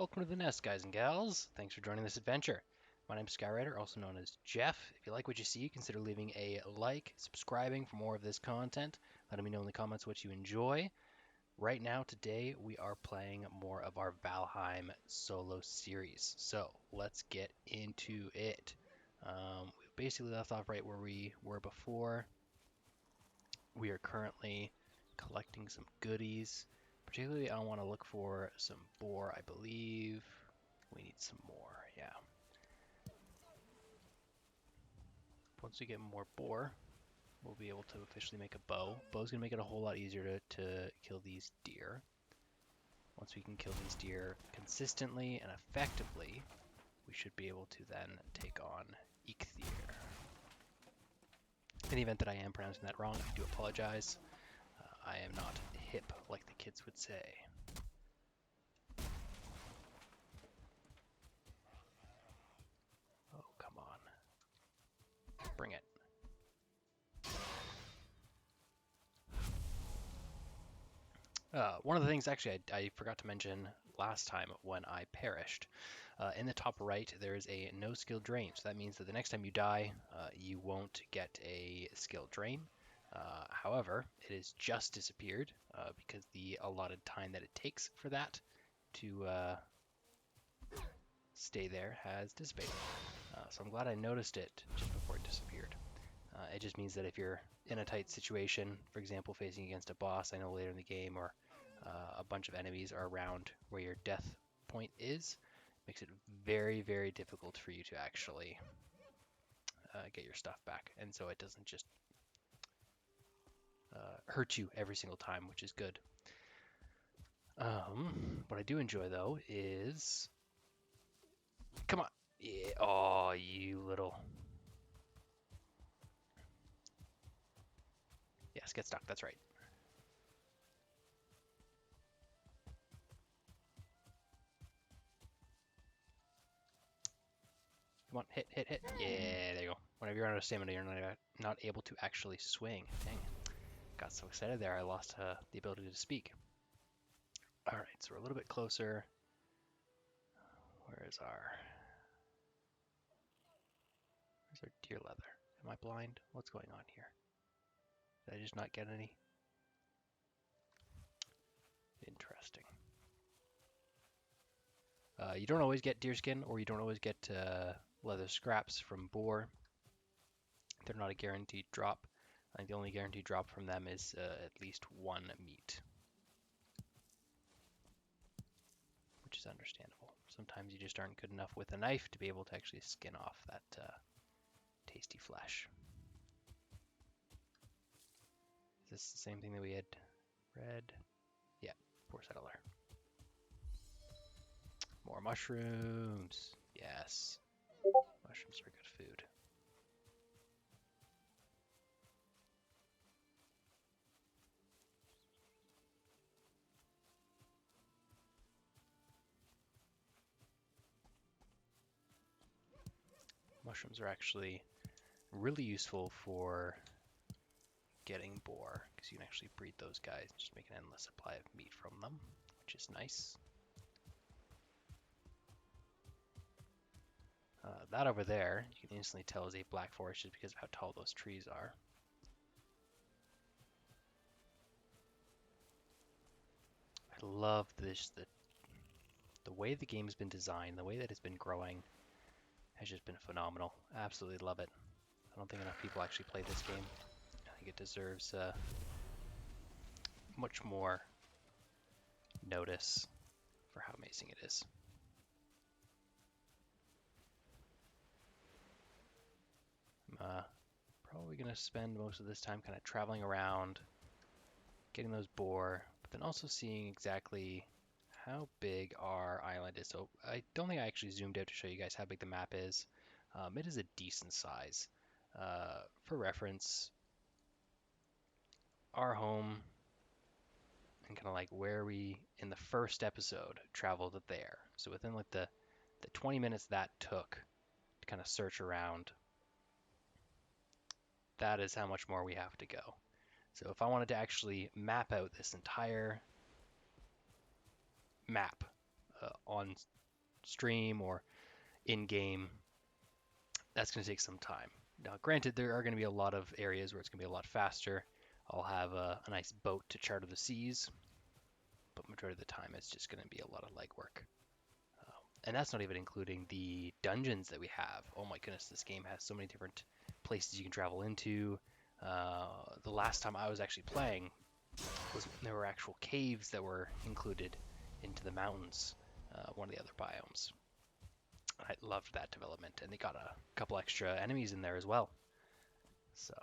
Welcome to the nest, guys and gals. Thanks for joining this adventure. My name's Skyrider, also known as Jeff. If you like what you see, consider leaving a like, subscribing for more of this content, letting me know in the comments what you enjoy. Right now, today, we are playing more of our Valheim solo series. So, let's get into it. We basically left off right where we were before. We are currently collecting some goodies. Particularly, I want to look for some boar, I believe. We need some more, yeah. Once we get more boar, we'll be able to officially make a bow. Bow's going to make it a whole lot easier to kill these deer. Once we can kill these deer consistently and effectively, we should be able to then take on Eikthyr. In the event that I am pronouncing that wrong, I do apologize. I am not hip, like the kids would say. Oh, come on. Bring it. One of the things, actually, I forgot to mention last time when I perished. In the top right, there is a no skill drain. So that means that the next time you die, you won't get a skill drain. However, it has just disappeared because the allotted time that it takes for that to stay there has dissipated. So I'm glad I noticed it just before it disappeared. It just means that if you're in a tight situation, for example, facing against a boss, I know later in the game, or a bunch of enemies are around where your death point is, makes it very, very difficult for you to actually get your stuff back. And so it doesn't just hurt you every single time, which is good. What I do enjoy, though, is... Come on! Yeah. Oh, you little... Yes, get stuck, that's right. Come on, hit, hit, hit. Yeah, there you go. Whenever you're out of stamina, you're not able to actually swing. Dang. Got so excited there, I lost the ability to speak. Alright, so we're a little bit closer. Where's our deer leather? Am I blind? What's going on here? Did I just not get any? Interesting. You don't always get deer skin, or you don't always get leather scraps from boar. They're not a guaranteed drop. I think the only guaranteed drop from them is at least one meat, which is understandable. Sometimes you just aren't good enough with a knife to be able to actually skin off that tasty flesh. Is this the same thing that we had read? Yeah, poor settler. More mushrooms. Yes. Mushrooms are good food. Mushrooms are actually really useful for getting boar, because you can actually breed those guys and just make an endless supply of meat from them, which is nice. That over there, you can instantly tell is a black forest just because of how tall those trees are. I love this, the way the game's been designed, the way that it's been growing has just been phenomenal. Absolutely love it. I don't think enough people actually play this game. I think it deserves much more notice for how amazing it is. I'm probably going to spend most of this time kind of traveling around, getting those boar, but then also seeing exactly how big our island is. So I don't think I actually zoomed out to show you guys how big the map is. It is a decent size. For reference, our home and kind of like where we, in the first episode, traveled there. So within like the 20 minutes that took to kind of search around, that is how much more we have to go. So if I wanted to actually map out this entire map on stream or in game, that's going to take some time. Now, granted, there are going to be a lot of areas where it's going to be a lot faster. I'll have a nice boat to charter the seas, but majority of the time it's just going to be a lot of legwork. And that's not even including the dungeons that we have. Oh my goodness, this game has so many different places you can travel into. The last time I was actually playing was when there were actual caves that were included into the mountains, one of the other biomes. I loved that development, and they got a couple extra enemies in there as well. So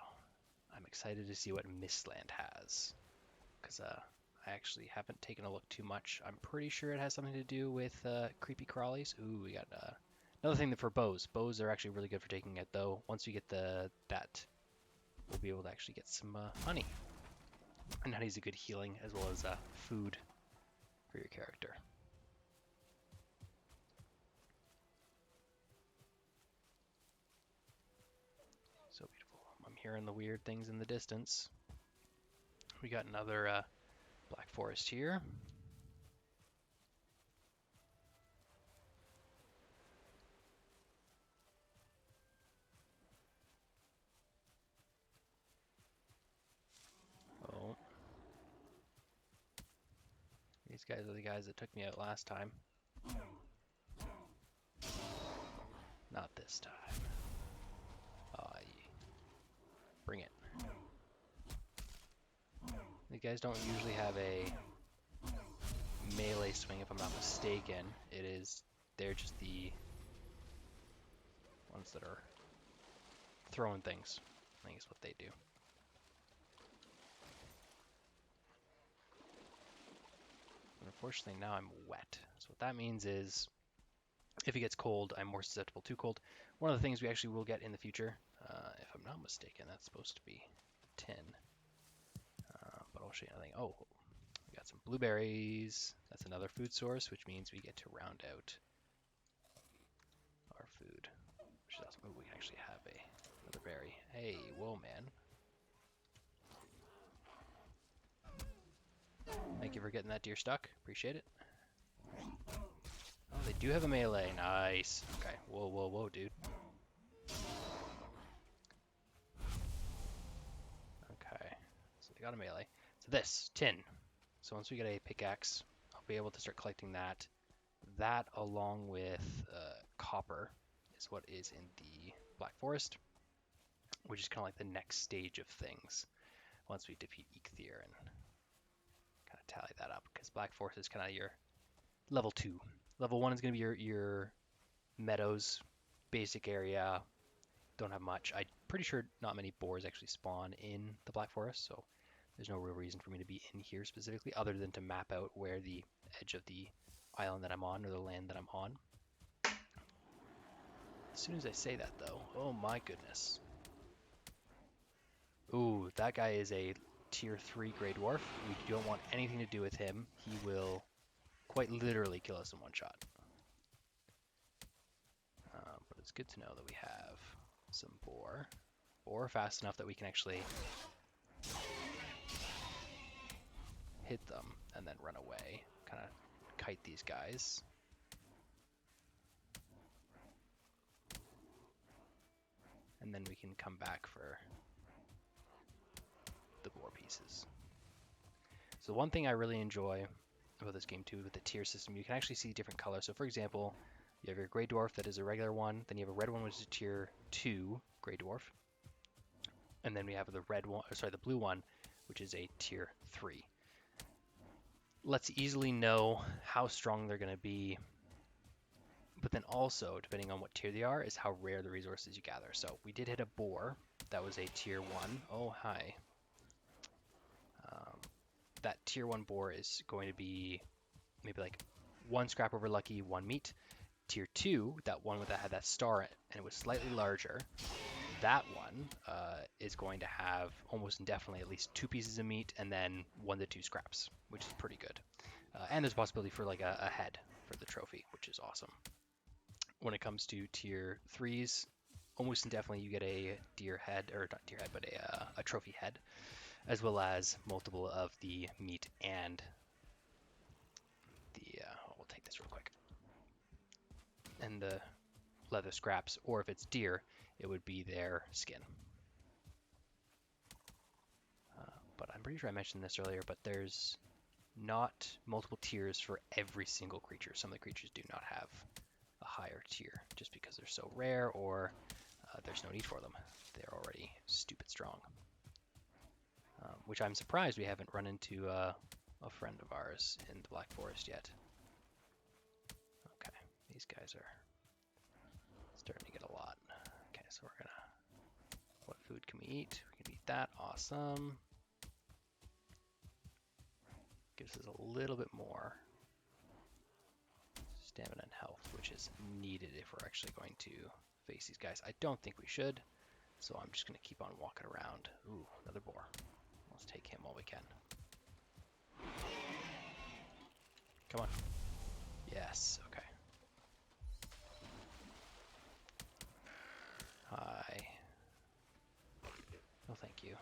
I'm excited to see what Mistland has, because I actually haven't taken a look too much. I'm pretty sure it has something to do with creepy crawlies. Ooh, we got another thing for bows. Bows are actually really good for taking it, though. Once we get that, we'll be able to actually get some honey. And honey's a good healing as well as food for your character. So beautiful. I'm hearing the weird things in the distance. We got another black forest here. Oh. These guys are the guys that took me out last time. Not this time. Bring it. The guys don't usually have a melee swing, if I'm not mistaken. They're just the ones that are throwing things. I think is what they do. But unfortunately now I'm wet. So what that means is if it gets cold, I'm more susceptible to cold. One of the things we actually will get in the future, if I'm not mistaken, that's supposed to be tin. But I'll show you nothing. Oh, we got some blueberries. That's another food source, which means we get to round out our food. Which is awesome. Ooh, we can actually have another berry. Hey, whoa, man. Thank you for getting that deer stuck. Appreciate it. Oh, they do have a melee. Nice. Okay. Whoa, whoa, whoa, dude. Okay. So they got a melee. So this, tin. So once we get a pickaxe, I'll be able to start collecting that. That, along with copper, is what is in the Black Forest, which is kind of like the next stage of things once we defeat Eikthyr and kind of tally that up, because Black Forest is kind of your level 2. Level 1 is going to be your meadows, basic area, don't have much. I'm pretty sure not many boars actually spawn in the Black Forest, so there's no real reason for me to be in here specifically, other than to map out where the edge of the island that I'm on, or the land that I'm on. As soon as I say that, though, oh my goodness. Ooh, that guy is a tier 3 Greydwarf. We don't want anything to do with him. He will quite literally kill us in one shot. But it's good to know that we have some boar. Boar fast enough that we can actually hit them and then run away. Kind of kite these guys. And then we can come back for the boar pieces. So one thing I really enjoy about this game too, with the tier system, you can actually see different colors. So for example, you have your Grey Dwarf that is a regular one, then you have a red one which is a tier 2 Grey Dwarf, and then we have the red one, the blue one, which is a tier 3. Let's easily know how strong they're going to be, but then also, depending on what tier they are, is how rare the resources you gather. So we did hit a boar that was a tier 1. Oh, hi. That tier 1 boar is going to be maybe like 1 scrap over lucky, 1 meat. Tier 2, that one that had that star and it was slightly larger, that one is going to have almost indefinitely at least 2 pieces of meat and then 1 to 2 scraps, which is pretty good. And there's a possibility for like a head for the trophy, which is awesome. When it comes to tier 3s, almost indefinitely you get a deer head, or not deer head, but a trophy head, as well as multiple of the meat and the, we'll take this real quick. and the leather scraps, or if it's deer, it would be their skin. But I'm pretty sure I mentioned this earlier, but there's not multiple tiers for every single creature. Some of the creatures do not have a higher tier just because they're so rare, or there's no need for them. They're already stupid strong. Which I'm surprised we haven't run into a friend of ours in the Black Forest yet. Okay, these guys are starting to get a lot. Okay, so we're gonna... What food can we eat? We can eat that. Awesome. Gives us a little bit more stamina and health, which is needed if we're actually going to face these guys. I don't think we should, so I'm just going to keep on walking around. Ooh, another boar. Let's take him while we can. Come on. Yes, okay. Hi. No, thank you.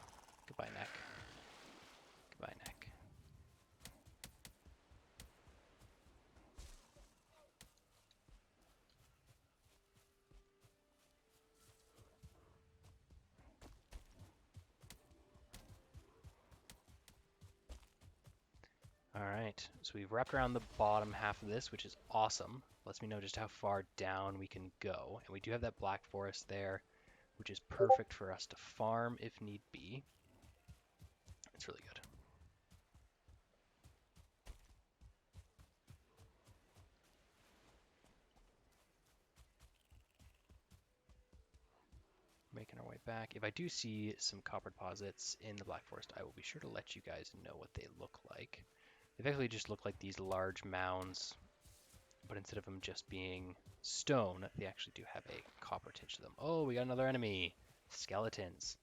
Goodbye, neck. Goodbye, neck. Alright, so we've wrapped around the bottom half of this, which is awesome. Lets me know just how far down we can go. And we do have that black forest there, which is perfect for us to farm if need be. It's really good. Making our way back. If I do see some copper deposits in the Black Forest, I will be sure to let you guys know what they look like. They basically just look like these large mounds, but instead of them just being stone, they actually do have a copper tinge to them. Oh, we got another enemy. Skeletons.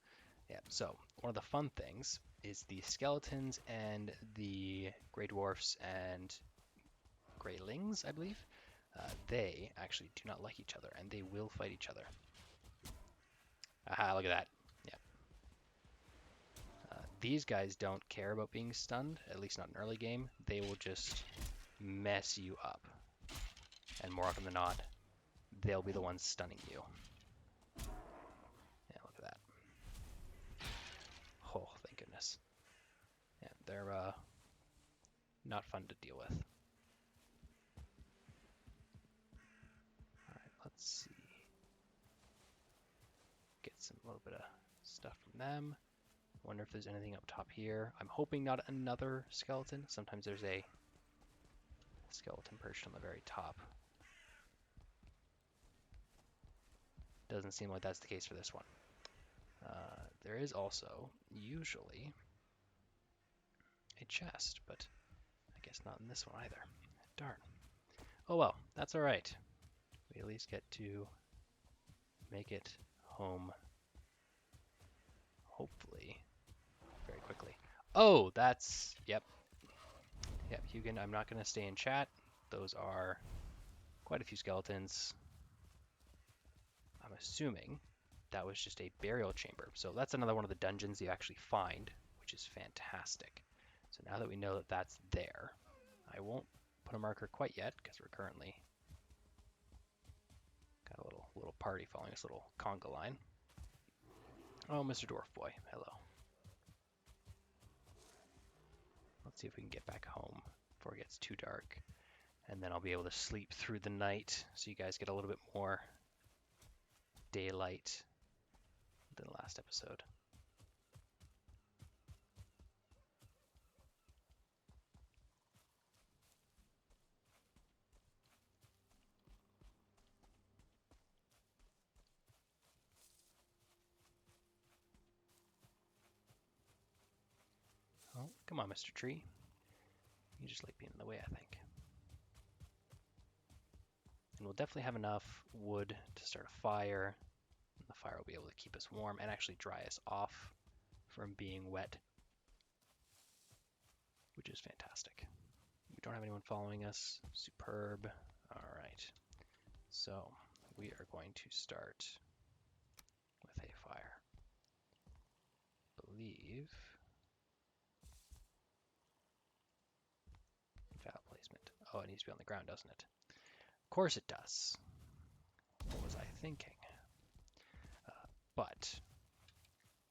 Yeah, so one of the fun things is the skeletons and the Greydwarfs and Greylings, I believe. They actually do not like each other, and they will fight each other. Aha, look at that. Yeah. These guys don't care about being stunned, at least not in early game. They will just mess you up. And more often than not, they'll be the ones stunning you. Yeah, look at that. Oh, thank goodness. Yeah, they're not fun to deal with. Alright, let's see. Get some little bit of stuff from them. Wonder if there's anything up top here. I'm hoping not another skeleton. Sometimes there's a skeleton perched on the very top. Doesn't seem like that's the case for this one. There is also usually a chest, but I guess not in this one either. Darn. Oh well, that's alright. We at least get to make it home, hopefully, very quickly. Oh, that's... Yep. Yep, Hugin, I'm not going to stay in chat. Those are quite a few skeletons. I'm assuming that was just a burial chamber. So that's another one of the dungeons you actually find, which is fantastic. So now that we know that that's there, I won't put a marker quite yet because we're currently got a little party following this little conga line. Oh, Mr. Dwarf Boy, hello. Let's see if we can get back home before it gets too dark. And then I'll be able to sleep through the night so you guys get a little bit more daylight than the last episode. Oh, come on, Mr. Tree. You just like being in the way, I think. And we'll definitely have enough wood to start a fire. The fire will be able to keep us warm and actually dry us off from being wet, which is fantastic. We don't have anyone following us. Superb. All right. So we are going to start with a fire. I believe valve placement. Oh, it needs to be on the ground, doesn't it? Of course it does. What was I thinking? But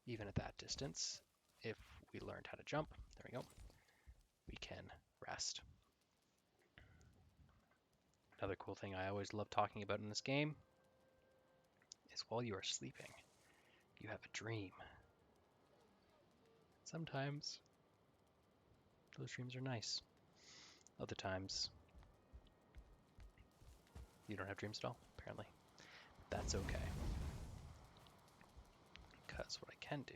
even at that distance, if we learned how to jump, there we go, we can rest. Another cool thing I always love talking about in this game is while you are sleeping, you have a dream. Sometimes those dreams are nice. Other times you don't have dreams at all, apparently. That's okay. Because what I can do,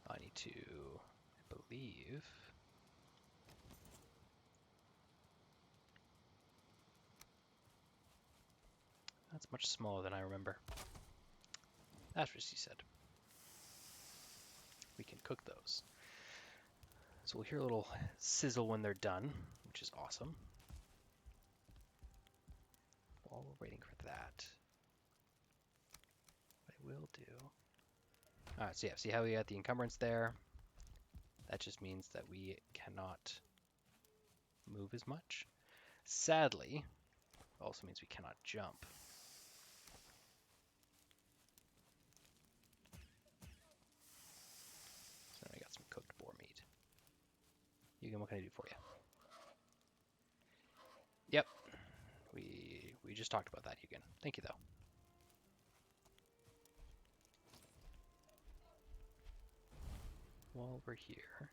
I need to, I believe, that's much smaller than I remember. That's what she said. We can cook those. So we'll hear a little sizzle when they're done, which is awesome. While we're waiting for that, what I will do... Alright, so yeah, see how we got the encumbrance there? That just means that we cannot move as much. Sadly, it also means we cannot jump. So I got some cooked boar meat. Yugen, what can I do for you? Yep, we just talked about that, Yugen. Thank you, though. While we're here,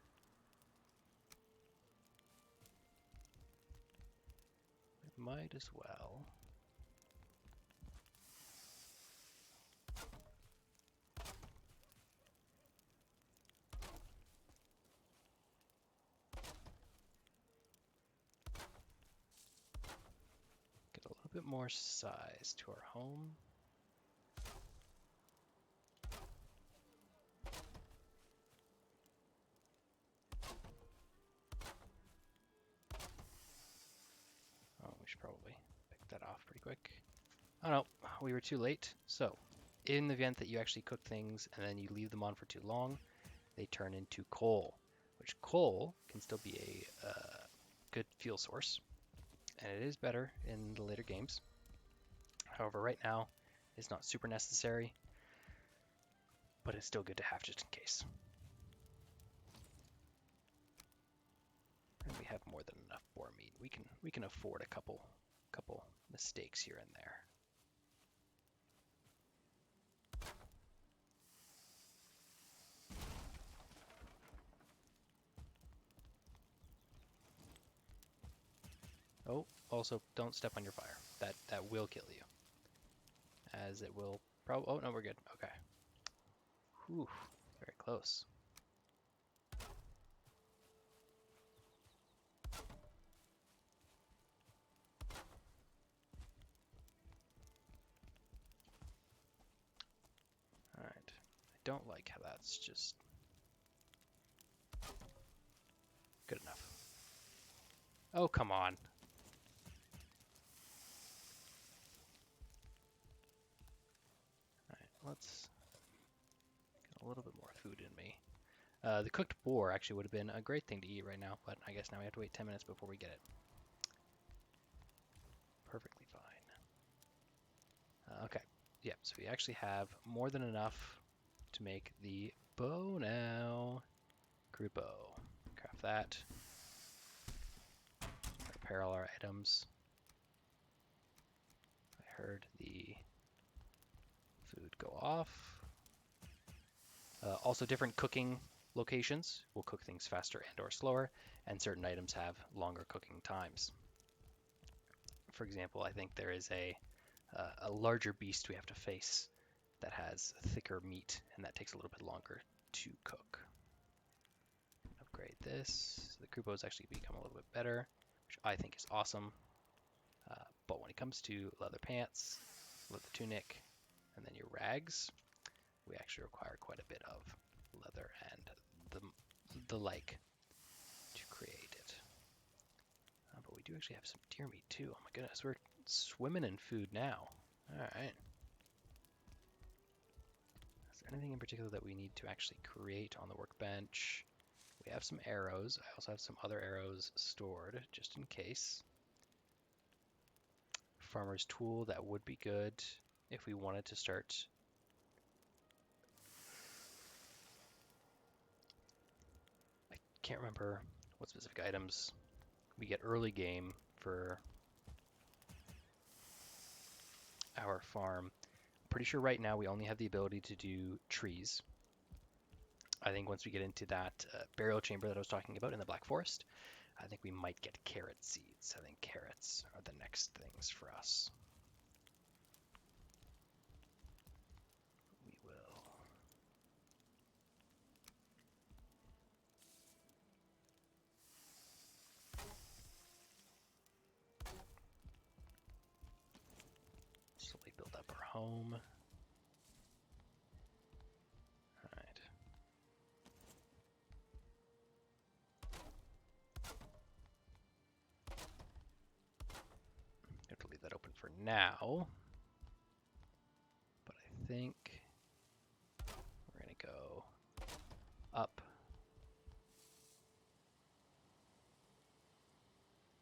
we might as well get a little bit more size to our home. Oh, we should probably pick that off pretty quick. Oh no, we were too late. So, in the event that you actually cook things and then you leave them on for too long, they turn into coal, which coal can still be a good fuel source, and it is better in the later games. However, right now, it's not super necessary, but it's still good to have just in case. And we have more than enough boar meat. We can afford a couple mistakes here and there. Oh, also don't step on your fire. That will kill you. As it will probably. Oh no, we're good. Okay. Whew, very close. All right. I don't like how that's just good enough. Oh, come on. Alright, let's get a little bit more food in me. The cooked boar actually would have been a great thing to eat right now, but I guess now we have to wait 10 minutes before we get it. Perfectly fine. Okay, yeah, so we actually have more than enough to make the bow now. Crude bow. Craft that. Repair all our items. I heard the food go off. Also, different cooking locations will cook things faster and or slower, and certain items have longer cooking times. For example, I think there is a larger beast we have to face that has thicker meat, and that takes a little bit longer to cook. Upgrade this. So the Krupo has actually become a little bit better, which I think is awesome. But when it comes to leather pants, leather tunic, and then your rags, we actually require quite a bit of leather and the like to create it. But we do actually have some deer meat too. Oh my goodness, we're swimming in food now. Alright. Is there anything in particular that we need to actually create on the workbench? We have some arrows. I also have some other arrows stored just in case. farmer's tool. That would be good if we wanted to start. I can't remember what specific items we get early game for our farm. Pretty sure right now we only have the ability to do trees. I think once we get into that burial chamber that I was talking about in the Black Forest, I think we might get carrot seeds. I think carrots are the next things for us. We will. Slowly build up our home. Alright. Have to leave that open for now. But I think we're going to go up.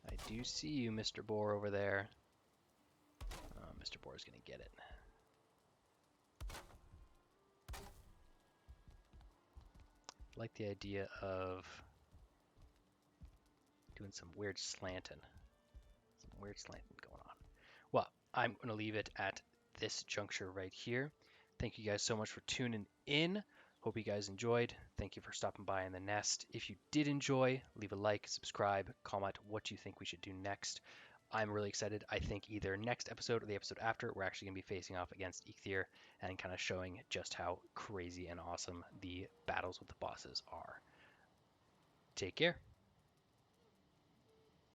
I do see you, Mr. Boar, over there. Mr. Boar is going to get it. I like the idea of doing some weird slanting. Some weird slanting going on. Well, I'm going to leave it at this juncture right here. Thank you guys so much for tuning in. Hope you guys enjoyed. Thank you for stopping by in the nest. If you did enjoy, leave a like, subscribe, comment what you think we should do next. I'm really excited. I think either next episode or the episode after, we're actually going to be facing off against Eikthyr and kind of showing just how crazy and awesome the battles with the bosses are. Take care.